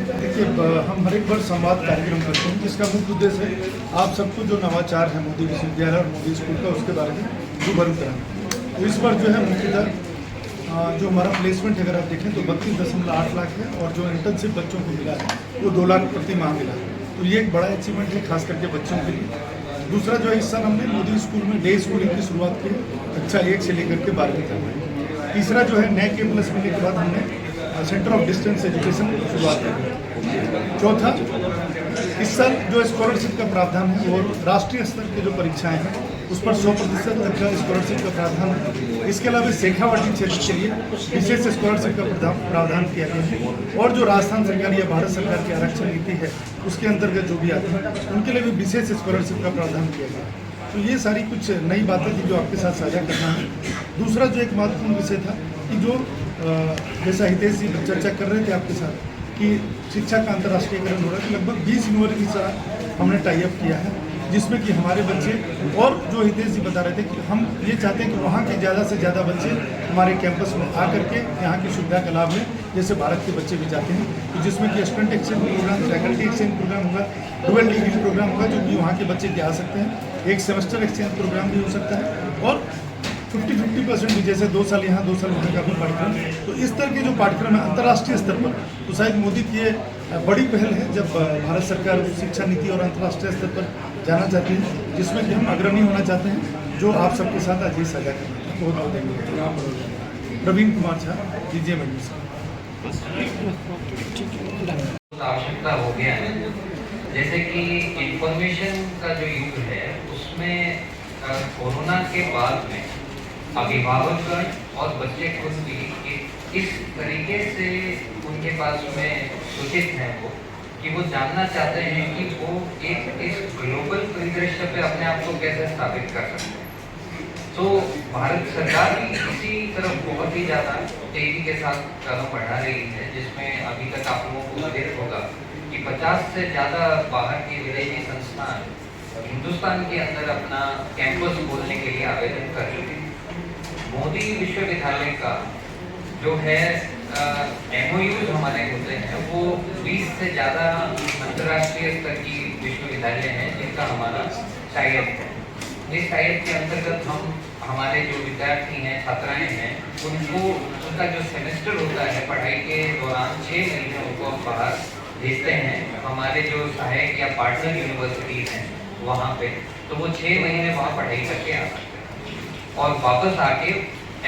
देखिए, हम हर एक बार संवाद कार्यक्रम करते हैं जिसका मुख्य उद्देश्य है आप सबको जो नवाचार है मोदी विश्वविद्यालय और मोदी स्कूल का उसके बारे में रूबरू कराना। तो इस बार जो है मुख्यतः जो हमारा प्लेसमेंट अगर आप देखें तो 32.8 लाख है और जो इंटर्नशिप बच्चों को मिला है वो 2 लाख प्रति माह मिला है। तो ये एक बड़ा अचीवमेंट है खास करके बच्चों के लिए। दूसरा जो है इस साल हमने मोदी स्कूल में डे स्कूलिंग की शुरुआत की, कक्षा 1 से लेकर के 12वीं तक। तीसरा जो है NAC A+ मिलने के बाद हमने सेंटर ऑफ डिस्टेंस एजुकेशन की शुरुआत की। चौथा, इस साल जो स्कॉलरशिप का प्रावधान है वो राष्ट्रीय स्तर की जो परीक्षाएं हैं उस पर 100% तक का स्कॉलरशिप का प्रावधान है। इसके अलावा शेखावाटी क्षेत्र के लिए विशेष स्कॉलरशिप का प्रावधान किया गया है और जो राजस्थान सरकार या भारत सरकार की आरक्षण नीति है उसके अंतर्गत जो भी आते हैं उनके लिए भी विशेष स्कॉलरशिप का प्रावधान किया गया है। तो ये सारी कुछ नई बातें थी जो आपके साथ साझा करना है। दूसरा जो एक महत्वपूर्ण विषय था कि जो जैसा हितेश जी चर्चा कर रहे थे आपके साथ कि शिक्षा का अंतर्राष्ट्रीयकरण हो रहा है, तो लगभग 20 यूनिवर्सिटी के साथ हमने टाई अप किया है जिसमें कि हमारे बच्चे और जो हितेश जी बता रहे थे कि हम ये चाहते हैं कि वहाँ के ज़्यादा से ज़्यादा बच्चे हमारे कैंपस में आकर के यहाँ की सुविधा का लाभ लें, जैसे भारत के बच्चे भी जाते हैं। तो जिसमें कि student exchange program, faculty exchange program होगा, डुअल डिग्री प्रोग्राम होगा जो कि वहाँ के बच्चे भी आ सकते हैं। एक सेमेस्टर एक्सचेंज प्रोग्राम भी हो सकता है और 50-50% भी, जैसे 2 साल यहाँ 2 साल वहाँ का भी पाठ्यक्रम। तो इस तरह के जो पाठ्यक्रम है अंतर्राष्ट्रीय स्तर पर, तो शायद मोदी की ये बड़ी पहल है जब भारत सरकार शिक्षा नीति और अंतर्राष्ट्रीय स्तर पर जाना चाहती है, जिसमें कि हम अग्रणी होना चाहते हैं, जो आप सबके साथ आज ये साझा करना है। बहुत बहुत धन्यवाद। Praveen Kumar Jha, DGM admission. आवश्यकता हो गया है, जैसे कि इंफॉर्मेशन का जो युग है उसमें कोरोना के बाद में अभिभावकगण और बच्चे खुद भी इस तरीके से उनके पास में सूचित हैं वो कि वो जानना चाहते हैं कि वो एक इस ग्लोबल परिदृश्य पे अपने आप को कैसे स्थापित कर सकते हैं। तो भारत सरकार भी इसी तरफ बहुत ही ज़्यादा तेजी के साथ कदम बढ़ा रही है, जिसमें अभी तक आप लोगों को उल्लेख होगा कि 50 से ज़्यादा बाहर के विदेशी संस्थान हिंदुस्तान के अंदर अपना कैंपस खोलने के लिए आवेदन कर चुके हैं। मोदी विश्वविद्यालय का जो है MOUs हमारे होते हैं वो 20 से ज़्यादा अंतर्राष्ट्रीय स्तर की विश्वविद्यालय हैं जिनका हमारा टाई अप है। इस टाई अप के अंतर्गत हम हमारे जो विद्यार्थी हैं, छात्राएं हैं, उनको उनका जो सेमेस्टर होता है पढ़ाई के दौरान 6 महीने उनको हम बाहर भेजते हैं हमारे जो सहायक या पार्टनर यूनिवर्सिटीज़ हैं वहाँ पे। तो वो 6 महीने वहाँ पढ़ाई करके आ सकते हैं और वापस आके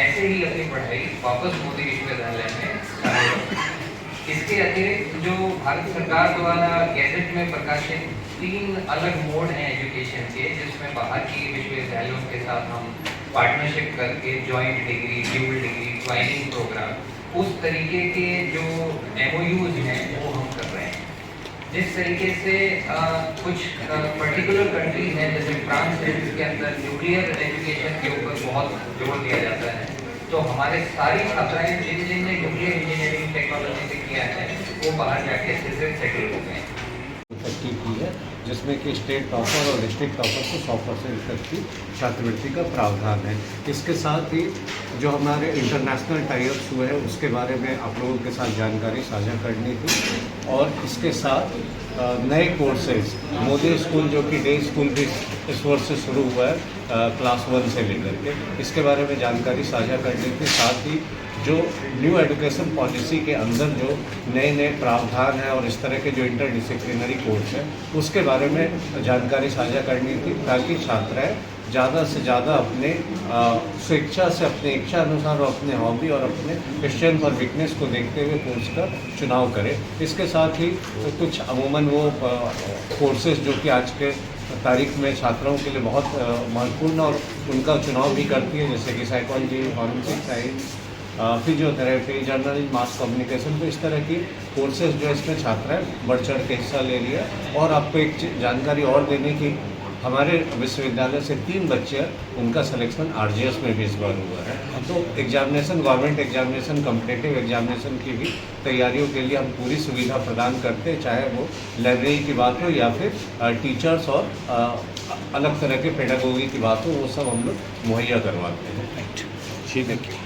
ऐसे ही अपनी पढ़ाई वापस मोदी विश्वविद्यालय में करें। इसके अतिरिक्त जो भारत सरकार द्वारा गैजेट में प्रकाशित 3 अलग मोड हैं एजुकेशन के, जिसमें बाहर की विश्वविद्यालयों के साथ हम पार्टनरशिप करके joint degree, dual degree, twinning program, उस तरीके के जो MOUs हैं वो हम कर रहे हैं। जिस तरीके से कुछ पर्टिकुलर कंट्रीज हैं जैसे फ्रांस है जिसके अंदर न्यूक्लियर एजुकेशन के ऊपर बहुत जोर दिया जाता है, तो हमारे सारी छात्राएं जिनने न्यूक्लियर इंजीनियरिंग टेक्नोलॉजी से किया है वो बाहर जाके सेटल हो गए हैं। की है जिसमें कि स्टेट टॉपर और डिस्ट्रिक्ट टॉपर को 100% तक की छात्रवृत्ति का प्रावधान है। इसके साथ ही जो हमारे इंटरनेशनल टाई अप्स हुए हैं उसके बारे में आप लोगों के साथ जानकारी साझा करनी थी और इसके साथ नए कोर्सेज मोदी स्कूल जो कि डे स्कूल भी इस वर्ष से शुरू हुआ है क्लास 1 से लेकर के, इसके बारे में जानकारी साझा करनी थी। साथ ही जो न्यू एजुकेशन पॉलिसी के अंदर जो नए नए प्रावधान हैं और इस तरह के जो इंटरडिसिप्लिनरी कोर्स हैं उसके बारे में जानकारी साझा करनी थी ताकि छात्राएं ज़्यादा से ज़्यादा अपने स्वेच्छा से, अपने इच्छा अनुसार और अपने हॉबी और अपने स्ट्रेंथ और वीकनेस को देखते हुए कोर्स का चुनाव करें। इसके साथ ही कुछ अमूमन वो कोर्सेज जो कि आज के तारीख में छात्राओं के लिए बहुत महत्वपूर्ण और उनका चुनाव भी करती है, जैसे कि psychology, forensic science, physiotherapy, journalism, mass communication, तो इस तरह की कोर्सेज जो इसमें छात्राएं बढ़ चढ़ के हिस्सा ले लिया। और आपको एक जानकारी और देने की, हमारे विश्वविद्यालय से 3 बच्चे उनका सिलेक्शन RGS में भी इस बार हुआ है। तो examination, government examination, competitive examination की भी तैयारियों के लिए हम पूरी सुविधा प्रदान करते हैं, चाहे वो लाइब्रेरी की बात हो या फिर टीचर्स और अलग तरह के पेडागोगी की बात हो, वो सब हम लोग मुहैया करवाते हैं। ठीक है।